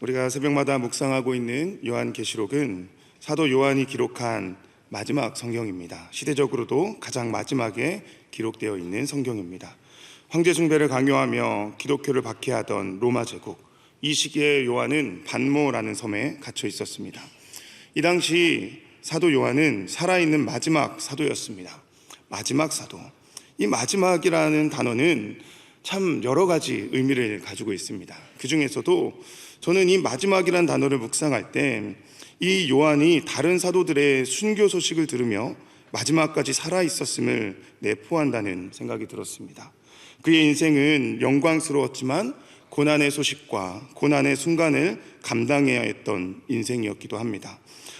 우리가 새벽마다 묵상하고 있는 요한계시록은 사도 요한이 기록한 마지막 성경입니다. 시대적으로도 가장 마지막에 기록되어 있는 성경입니다. 황제 숭배를 강요하며 기독교를 박해하던 로마 제국, 이 시기에 요한은 반모라는 섬에 갇혀 있었습니다. 이 당시 사도 요한은 살아있는 마지막 사도였습니다. 마지막 사도. 이 마지막이라는 단어는 참 여러 가지 의미를 가지고 있습니다. 그 중에서도 저는 이 마지막이라는 단어를 묵상할 때 이 요한이 다른 사도들의 순교 소식을 들으며 마지막까지 살아있었음을 내포한다는 생각이 들었습니다. 그의 인생은 영광스러웠지만 고난의 소식과 고난의 순간을 감당해야 했던 인생이었기도 합니다.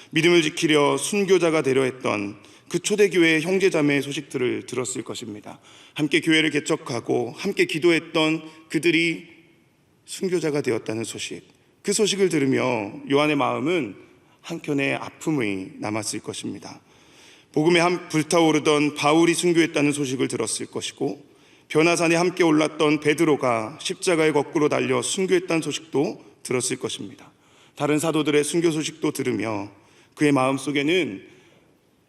믿음을 지키려 순교자가 되려 했던 그 초대교회의 형제자매의 소식들을 들었을 것입니다. 함께 교회를 개척하고 함께 기도했던 그들이 순교자가 되었다는 소식, 그 소식을 들으며 요한의 마음은 한켠에 아픔이 남았을 것입니다. 복음에 불타오르던 바울이 순교했다는 소식을 들었을 것이고, 변화산에 함께 올랐던 베드로가 십자가에 거꾸로 달려 순교했다는 소식도 들었을 것입니다. 다른 사도들의 순교 소식도 들으며 그의 마음속에는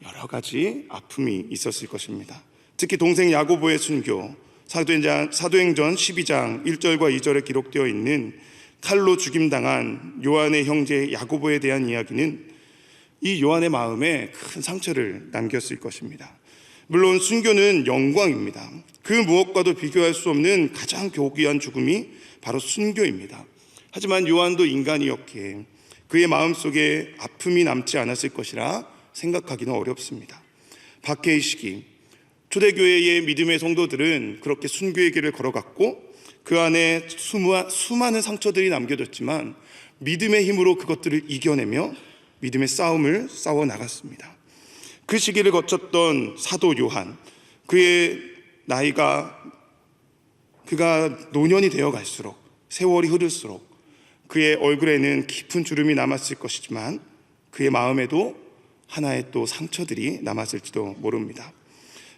여러 가지 아픔이 있었을 것입니다. 특히 동생 야고보의 순교, 사도행전 12장 1절과 2절에 기록되어 있는 칼로 죽임당한 요한의 형제 야고보에 대한 이야기는 이 요한의 마음에 큰 상처를 남겼을 것입니다. 물론 순교는 영광입니다. 그 무엇과도 비교할 수 없는 가장 고귀한 죽음이 바로 순교입니다. 하지만 요한도 인간이었기에 그의 마음속에 아픔이 남지 않았을 것이라 생각하기는 어렵습니다. 박해의 시기, 초대교회의 믿음의 성도들은 그렇게 순교의 길을 걸어갔고 그 안에 수많은 상처들이 남겨졌지만 믿음의 힘으로 그것들을 이겨내며 믿음의 싸움을 싸워 나갔습니다. 그 시기를 거쳤던 사도 요한, 그의 나이가 그가 노년이 되어 갈수록, 세월이 흐를수록 그의 얼굴에는 깊은 주름이 남았을 것이지만 그의 마음에도 하나의 또 상처들이 남았을지도 모릅니다.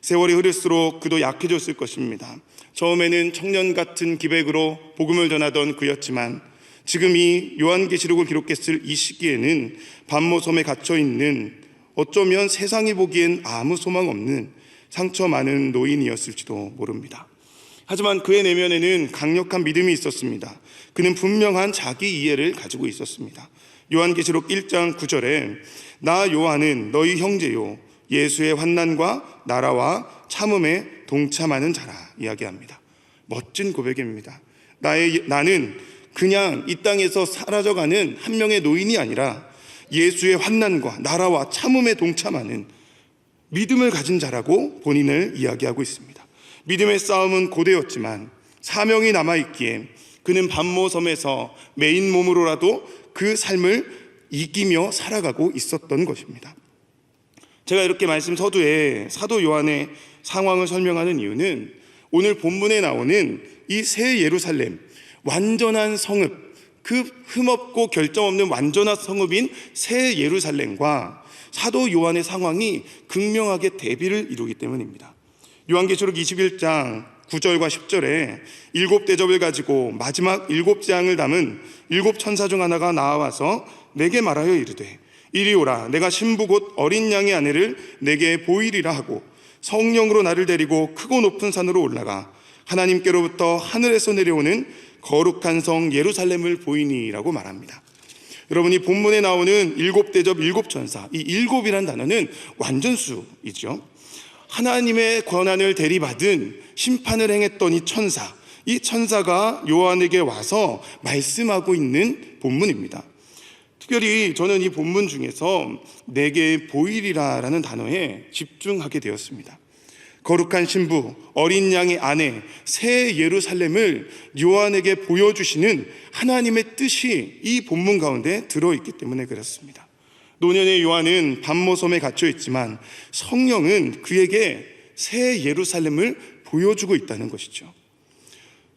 세월이 흐를수록 그도 약해졌을 것입니다. 처음에는 청년 같은 기백으로 복음을 전하던 그였지만 지금 이 요한계시록을 기록했을 이 시기에는 반모섬에 갇혀있는, 어쩌면 세상이 보기엔 아무 소망 없는 상처 많은 노인이었을지도 모릅니다. 하지만 그의 내면에는 강력한 믿음이 있었습니다. 그는 분명한 자기 이해를 가지고 있었습니다. 요한계시록 1장 9절에 나 요한은 너희 형제요 예수의 환난과 나라와 참음에 동참하는 자라 이야기합니다. 멋진 고백입니다. 나는 그냥 이 땅에서 사라져가는 한 명의 노인이 아니라 예수의 환난과 나라와 참음에 동참하는 믿음을 가진 자라고 본인을 이야기하고 있습니다. 믿음의 싸움은 고되었지만 사명이 남아있기에 그는 반모섬에서 메인 몸으로라도 그 삶을 이기며 살아가고 있었던 것입니다. 제가 이렇게 말씀 서두에 사도 요한의 상황을 설명하는 이유는 오늘 본문에 나오는 이 새 예루살렘, 완전한 성읍, 그 흠없고 결점 없는 완전한 성읍인 새 예루살렘과 사도 요한의 상황이 극명하게 대비를 이루기 때문입니다. 요한계시록 21장 9절과 10절에 7대접을 가지고 마지막 7재앙을 담은 7천사 중 하나가 나와서 내게 말하여 이르되 이리 오라, 내가 신부 곧 어린 양의 아내를 내게 보이리라 하고 성령으로 나를 데리고 크고 높은 산으로 올라가 하나님께로부터 하늘에서 내려오는 거룩한 성 예루살렘을 보이니라고 말합니다. 여러분이 본문에 나오는 7대접 7천사, 이 7이라는 단어는 완전수이죠. 하나님의 권한을 대리받은 심판을 행했던 이 천사가 요한에게 와서 말씀하고 있는 본문입니다. 특별히 저는 이 본문 중에서 내게 보이리라 라는 단어에 집중하게 되었습니다. 거룩한 신부, 어린 양의 아내, 새 예루살렘을 요한에게 보여주시는 하나님의 뜻이 이 본문 가운데 들어있기 때문에 그렇습니다. 노년의 요한은 반모섬에 갇혀있지만 성령은 그에게 새 예루살렘을 보여주고 있다는 것이죠.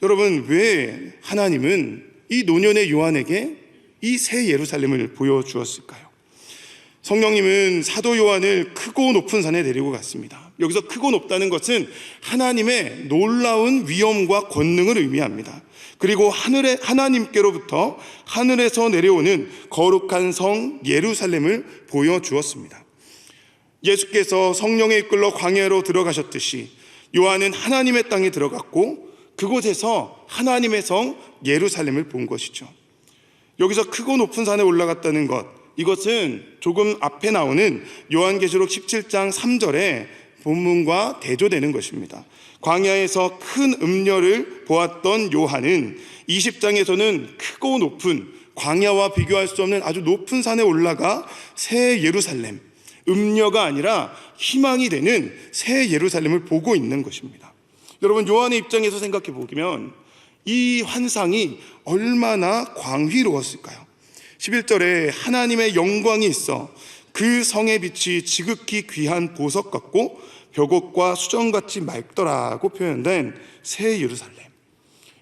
여러분, 왜 하나님은 이 노년의 요한에게 이 새 예루살렘을 보여주었을까요? 성령님은 사도 요한을 크고 높은 산에 데리고 갔습니다. 여기서 크고 높다는 것은 하나님의 놀라운 위엄과 권능을 의미합니다. 그리고 하나님께로부터 하늘에서 내려오는 거룩한 성 예루살렘을 보여주었습니다. 예수께서 성령에 이끌러 광야로 들어가셨듯이 요한은 하나님의 땅에 들어갔고 그곳에서 하나님의 성 예루살렘을 본 것이죠. 여기서 크고 높은 산에 올라갔다는 것, 이것은 조금 앞에 나오는 요한계시록 17장 3절에 본문과 대조되는 것입니다. 광야에서 큰 음녀를 보았던 요한은 20장에서는 크고 높은, 광야와 비교할 수 없는 아주 높은 산에 올라가 새 예루살렘, 음녀가 아니라 희망이 되는 새 예루살렘을 보고 있는 것입니다. 여러분, 요한의 입장에서 생각해 보면 이 환상이 얼마나 광휘로웠을까요? 11절에 하나님의 영광이 있어 그 성의 빛이 지극히 귀한 보석 같고 벽옥과 수정같이 맑더라고 표현된 새 예루살렘.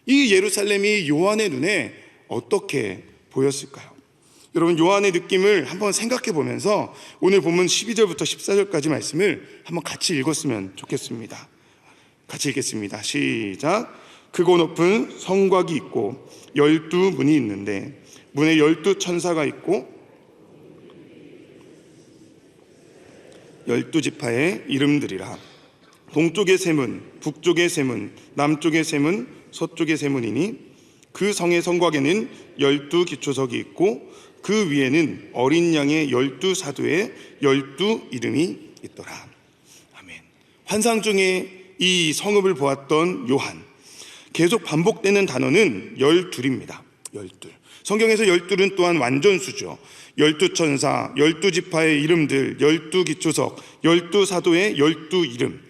이 예루살렘이 요한의 눈에 어떻게 보였을까요? 여러분, 요한의 느낌을 한번 생각해 보면서 오늘 본문 12절부터 14절까지 말씀을 한번 같이 읽었으면 좋겠습니다. 같이 읽겠습니다. 시작. 크고 높은 성곽이 있고 12문이 있는데 문에 12천사가 있고 12지파의 이름들이라. 동쪽의 세 문, 북쪽의 세 문, 남쪽의 세 문, 서쪽의 세 문이니 그 성의 성곽에는 12기초석이 있고 그 위에는 어린 양의 12사도의 12 이름이 있더라. 아멘. 환상 중에 이 성읍을 보았던 요한, 계속 반복되는 단어는 12입니다. 12. 성경에서 12는 또한 완전수죠. 12천사, 12지파의 이름들, 12기초석, 12사도의 12 이름.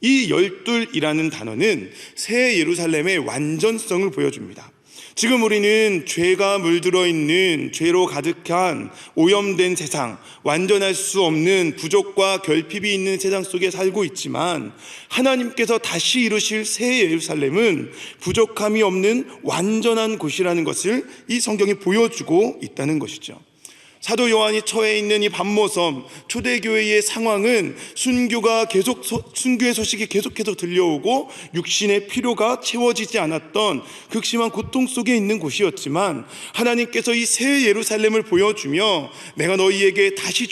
이 12이라는 단어는 새 예루살렘의 완전성을 보여줍니다. 지금 우리는 죄가 물들어 있는, 죄로 가득한 오염된 세상, 완전할 수 없는 부족과 결핍이 있는 세상 속에 살고 있지만 하나님께서 다시 이루실 새 예루살렘은 부족함이 없는 완전한 곳이라는 것을 이 성경이 보여주고 있다는 것이죠. 사도 요한이 처해 있는 이 반모섬 초대교회의 상황은 순교의 소식이 계속해서 들려오고 육신의 필요가 채워지지 않았던 극심한 고통 속에 있는 곳이었지만 하나님께서 이 새 예루살렘을 보여주며 내가 너희에게 다시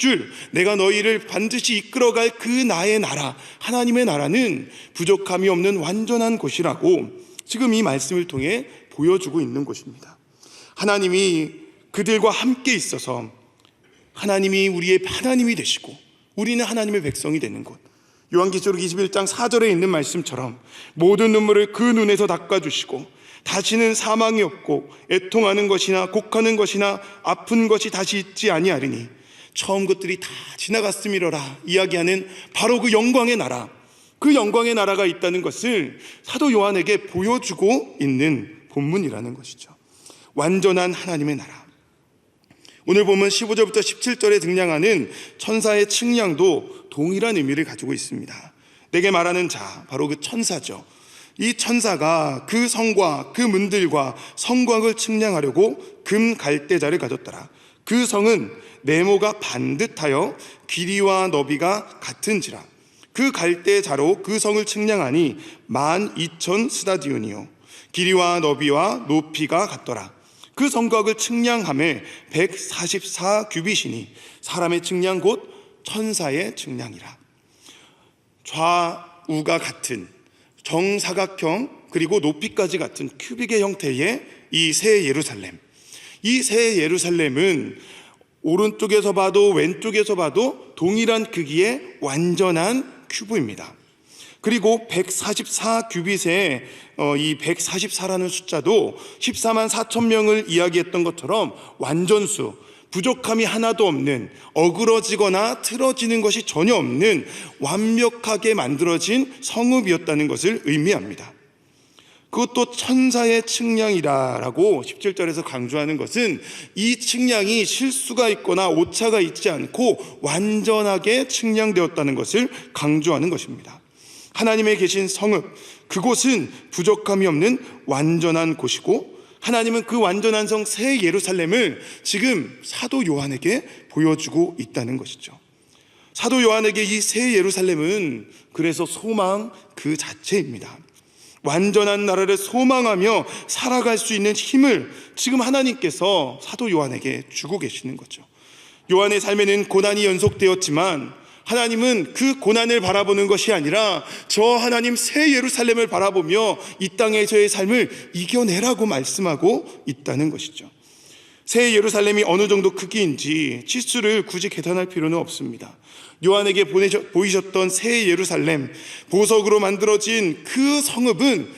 내가 너희를 반드시 이끌어갈 그 나의 나라, 하나님의 나라는 부족함이 없는 완전한 곳이라고 지금 이 말씀을 통해 보여주고 있는 것입니다. 하나님이 그들과 함께 있어서 하나님이 우리의 하나님이 되시고 우리는 하나님의 백성이 되는 곳. 요한계시록 21장 4절에 있는 말씀처럼 모든 눈물을 그 눈에서 닦아주시고 다시는 사망이 없고 애통하는 것이나 곡하는 것이나 아픈 것이 다시 있지 아니하리니 처음 것들이 다 지나갔음이로라 이야기하는 바로 그 영광의 나라, 그 영광의 나라가 있다는 것을 사도 요한에게 보여주고 있는 본문이라는 것이죠. 완전한 하나님의 나라. 오늘 보면 15절부터 17절에 등장하는 천사의 칭량도 동일한 의미를 가지고 있습니다. 내게 말하는 자, 바로 그 천사죠. 이 천사가 그 성과 그 문들과 성곽을 측량하려고 금 갈대자를 가졌더라. 그 성은 네모가 반듯하여 길이와 너비가 같은지라. 그 갈대자로 그 성을 측량하니 12,000 스다디온이요 길이와 너비와 높이가 같더라. 그 성곽을 측량함에 144 규빗이니 사람의 측량 곧 천사의 측량이라. 좌우가 같은 정사각형 그리고 높이까지 같은 큐빅의 형태의 이 새 예루살렘. 이 새 예루살렘은 오른쪽에서 봐도 왼쪽에서 봐도 동일한 크기의 완전한 큐브입니다. 그리고 144 규빗의 이 144라는 숫자도 14만 4천 명을 이야기했던 것처럼 완전수, 부족함이 하나도 없는, 어그러지거나 틀어지는 것이 전혀 없는 완벽하게 만들어진 성읍이었다는 것을 의미합니다. 그것도 천사의 측량이라고 17절에서 강조하는 것은 이 측량이 실수가 있거나 오차가 있지 않고 완전하게 측량되었다는 것을 강조하는 것입니다. 하나님의 계신 성읍, 그곳은 부족함이 없는 완전한 곳이고 하나님은 그 완전한 성 새 예루살렘을 지금 사도 요한에게 보여주고 있다는 것이죠. 사도 요한에게 이 새 예루살렘은 그래서 소망 그 자체입니다. 완전한 나라를 소망하며 살아갈 수 있는 힘을 지금 하나님께서 사도 요한에게 주고 계시는 거죠. 요한의 삶에는 고난이 연속되었지만 하나님은 그 고난을 바라보는 것이 아니라 저 하나님 새 예루살렘을 바라보며 이 땅에서의 삶을 이겨내라고 말씀하고 있다는 것이죠. 새 예루살렘이 어느 정도 크기인지 치수를 굳이 계산할 필요는 없습니다. 요한에게 보이셨던 새 예루살렘, 보석으로 만들어진 그 성읍은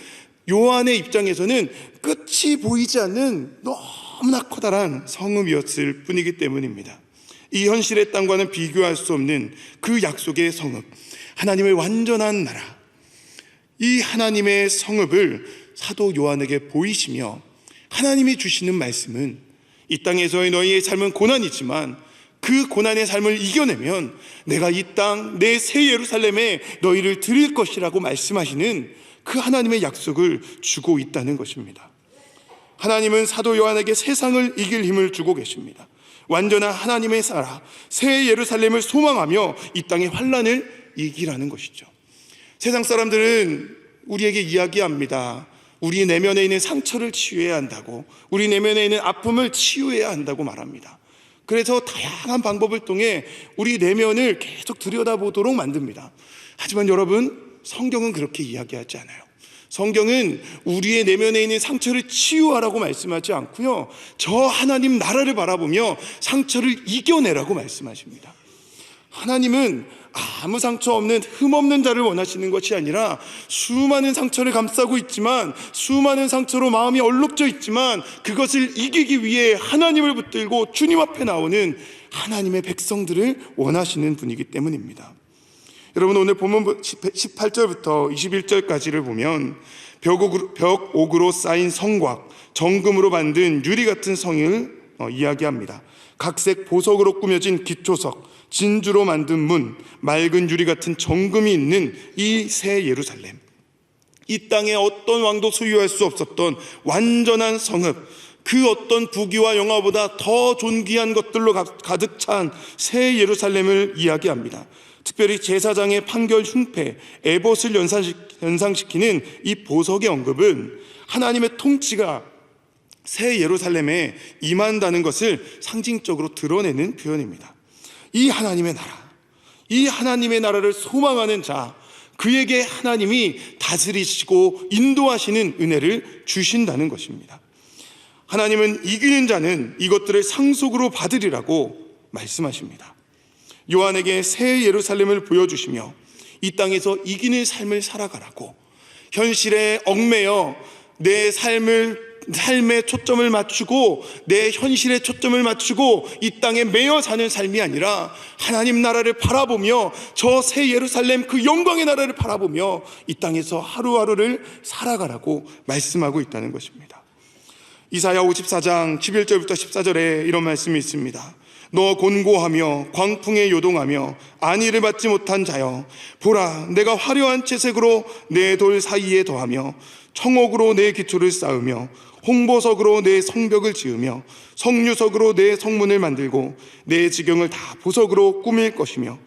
요한의 입장에서는 끝이 보이지 않는 너무나 커다란 성읍이었을 뿐이기 때문입니다. 이 현실의 땅과는 비교할 수 없는 그 약속의 성읍, 하나님의 완전한 나라, 이 하나님의 성읍을 사도 요한에게 보이시며 하나님이 주시는 말씀은 이 땅에서의 너희의 삶은 고난이지만 그 고난의 삶을 이겨내면 내가 이 땅, 내 새 예루살렘에 너희를 드릴 것이라고 말씀하시는 그 하나님의 약속을 주고 있다는 것입니다. 하나님은 사도 요한에게 세상을 이길 힘을 주고 계십니다. 완전한 하나님의 나라, 새 예루살렘을 소망하며 이 땅의 환난을 이기라는 것이죠. 세상 사람들은 우리에게 이야기합니다. 우리 내면에 있는 상처를 치유해야 한다고, 우리 내면에 있는 아픔을 치유해야 한다고 말합니다. 그래서 다양한 방법을 통해 우리 내면을 계속 들여다보도록 만듭니다. 하지만 여러분, 성경은 그렇게 이야기하지 않아요. 성경은 우리의 내면에 있는 상처를 치유하라고 말씀하지 않고요, 저 하나님 나라를 바라보며 상처를 이겨내라고 말씀하십니다. 하나님은 아무 상처 없는 흠 없는 자를 원하시는 것이 아니라 수많은 상처를 감싸고 있지만, 수많은 상처로 마음이 얼룩져 있지만 그것을 이기기 위해 하나님을 붙들고 주님 앞에 나오는 하나님의 백성들을 원하시는 분이기 때문입니다. 여러분, 오늘 본문 18절부터 21절까지를 보면 벽옥으로 쌓인 성곽, 정금으로 만든 유리 같은 성을 이야기합니다. 각색 보석으로 꾸며진 기초석, 진주로 만든 문, 맑은 유리 같은 정금이 있는 이 새 예루살렘, 이 땅에 어떤 왕도 소유할 수 없었던 완전한 성읍, 그 어떤 부귀와 영화보다 더 존귀한 것들로 가득 찬 새 예루살렘을 이야기합니다. 특별히 제사장의 판결 흉패, 에봇을 연상시키는 이 보석의 언급은 하나님의 통치가 새 예루살렘에 임한다는 것을 상징적으로 드러내는 표현입니다. 이 하나님의 나라, 이 하나님의 나라를 소망하는 자, 그에게 하나님이 다스리시고 인도하시는 은혜를 주신다는 것입니다. 하나님은 이기는 자는 이것들을 상속으로 받으리라고 말씀하십니다. 요한에게 새 예루살렘을 보여주시며 이 땅에서 이기는 삶을 살아가라고, 현실에 얽매여 내 삶에 초점을 맞추고 내 현실에 초점을 맞추고 이 땅에 매여 사는 삶이 아니라 하나님 나라를 바라보며 저 새 예루살렘, 그 영광의 나라를 바라보며 이 땅에서 하루하루를 살아가라고 말씀하고 있다는 것입니다. 이사야 54장 11절부터 14절에 이런 말씀이 있습니다. 너 곤고하며 광풍에 요동하며 안위를 받지 못한 자여, 보라, 내가 화려한 채색으로 내 돌 사이에 더하며 청옥으로 내 기초를 쌓으며 홍보석으로 내 성벽을 지으며 성류석으로 내 성문을 만들고 내 지경을 다 보석으로 꾸밀 것이며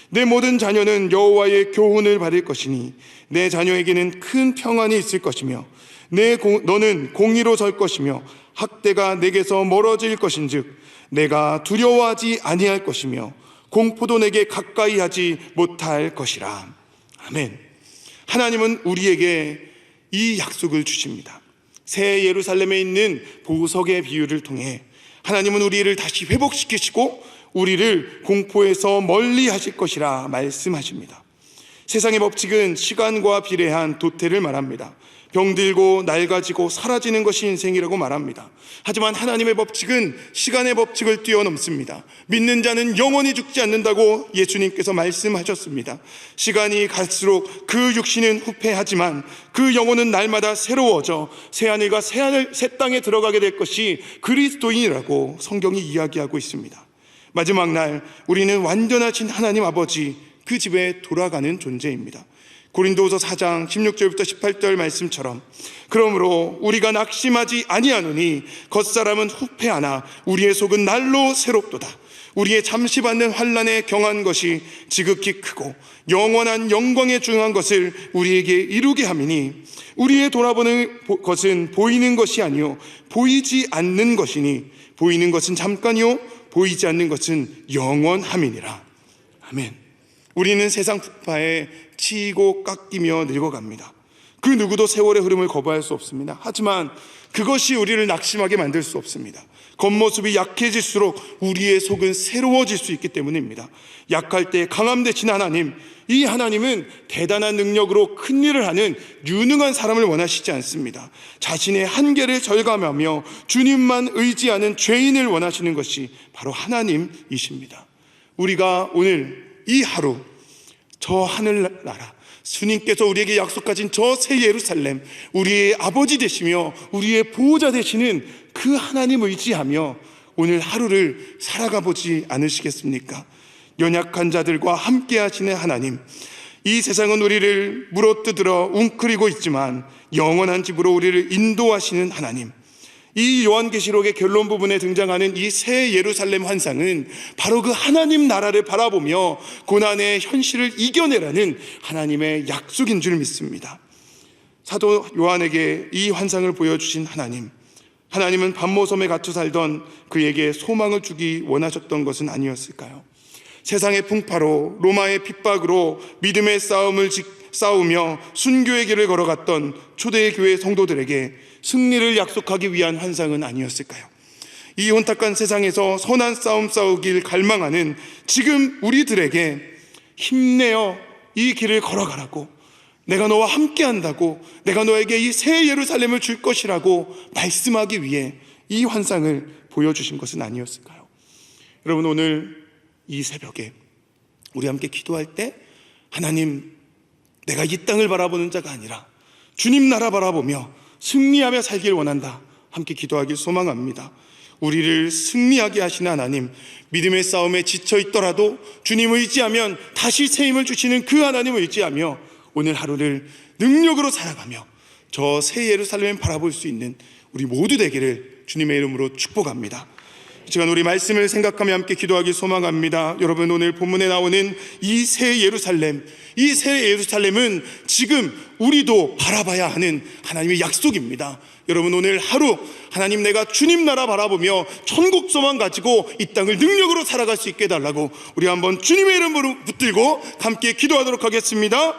내 모든 자녀는 여호와의 교훈을 받을 것이니 내 자녀에게는 큰 평안이 있을 것이며 너는 공의로 설 것이며 학대가 내게서 멀어질 것인즉 내가 두려워하지 아니할 것이며 공포도 내게 가까이 하지 못할 것이라. 아멘. 하나님은 우리에게 이 약속을 주십니다. 새 예루살렘에 있는 보석의 비유를 통해 하나님은 우리를 다시 회복시키시고 우리를 공포에서 멀리 하실 것이라 말씀하십니다. 세상의 법칙은 시간과 비례한 도태를 말합니다. 병들고 낡아지고 사라지는 것이 인생이라고 말합니다. 하지만 하나님의 법칙은 시간의 법칙을 뛰어넘습니다. 믿는 자는 영원히 죽지 않는다고 예수님께서 말씀하셨습니다. 시간이 갈수록 그 육신은 후패하지만 그 영혼은 날마다 새로워져 새하늘과 새 땅에 들어가게 될 것이 그리스도인이라고 성경이 이야기하고 있습니다. 마지막 날 우리는 완전하신 하나님 아버지 그 집에 돌아가는 존재입니다. 고린도후서 4장 16절부터 18절 말씀처럼 그러므로 우리가 낙심하지 아니하노니 겉사람은 후패하나 우리의 속은 날로 새롭도다. 우리의 잠시 받는 환난에 경한 것이 지극히 크고 영원한 영광에 중요한 것을 우리에게 이루게 함이니 우리의 돌아보는 것은 보이는 것이 아니요 보이지 않는 것이니 보이는 것은 잠깐이요 보이지 않는 것은 영원함이니라. 아멘. 우리는 세상 풍파에 치이고 깎이며 늙어갑니다. 그 누구도 세월의 흐름을 거부할 수 없습니다. 하지만 그것이 우리를 낙심하게 만들 수 없습니다. 겉모습이 약해질수록 우리의 속은 새로워질 수 있기 때문입니다. 약할 때 강함 되신 하나님, 이 하나님은 대단한 능력으로 큰 일을 하는 유능한 사람을 원하시지 않습니다. 자신의 한계를 절감하며 주님만 의지하는 죄인을 원하시는 것이 바로 하나님이십니다. 우리가 오늘 이 하루 저 하늘나라, 주님께서 우리에게 약속하신 저 새 예루살렘, 우리의 아버지 되시며 우리의 보호자 되시는 그 하나님 의지하며 오늘 하루를 살아가 보지 않으시겠습니까? 연약한 자들과 함께 하시는 하나님, 이 세상은 우리를 물어뜯으러 웅크리고 있지만 영원한 집으로 우리를 인도하시는 하나님, 이 요한계시록의 결론 부분에 등장하는 이 새 예루살렘 환상은 바로 그 하나님 나라를 바라보며 고난의 현실을 이겨내라는 하나님의 약속인 줄 믿습니다. 사도 요한에게 이 환상을 보여주신 하나님은 반모섬에 갇혀 살던 그에게 소망을 주기 원하셨던 것은 아니었을까요? 세상의 풍파로, 로마의 핍박으로 믿음의 싸움을 싸우며 순교의 길을 걸어갔던 초대의 교회 성도들에게 승리를 약속하기 위한 환상은 아니었을까요? 이 혼탁한 세상에서 선한 싸움 싸우길 갈망하는 지금 우리들에게 힘내어 이 길을 걸어가라고, 내가 너와 함께 한다고, 내가 너에게 이 새 예루살렘을 줄 것이라고 말씀하기 위해 이 환상을 보여주신 것은 아니었을까요? 여러분, 오늘 이 새벽에 우리 함께 기도할 때 하나님, 내가 이 땅을 바라보는 자가 아니라 주님 나라 바라보며 승리하며 살길 원한다, 함께 기도하길 소망합니다. 우리를 승리하게 하시는 하나님, 믿음의 싸움에 지쳐 있더라도 주님 의지하면 다시 새 힘을 주시는 그 하나님을 의지하며 오늘 하루를 능력으로 살아가며 저 새 예루살렘을 바라볼 수 있는 우리 모두 되기를 주님의 이름으로 축복합니다. 이 시간 우리 말씀을 생각하며 함께 기도하길 소망합니다. 여러분, 오늘 본문에 나오는 이 새 예루살렘, 이 새 예루살렘은 지금 우리도 바라봐야 하는 하나님의 약속입니다. 여러분, 오늘 하루 하나님, 내가 주님 나라 바라보며 천국 소망 가지고 이 땅을 능력으로 살아갈 수 있게 해달라고 우리 한번 주님의 이름으로 붙들고 함께 기도하도록 하겠습니다.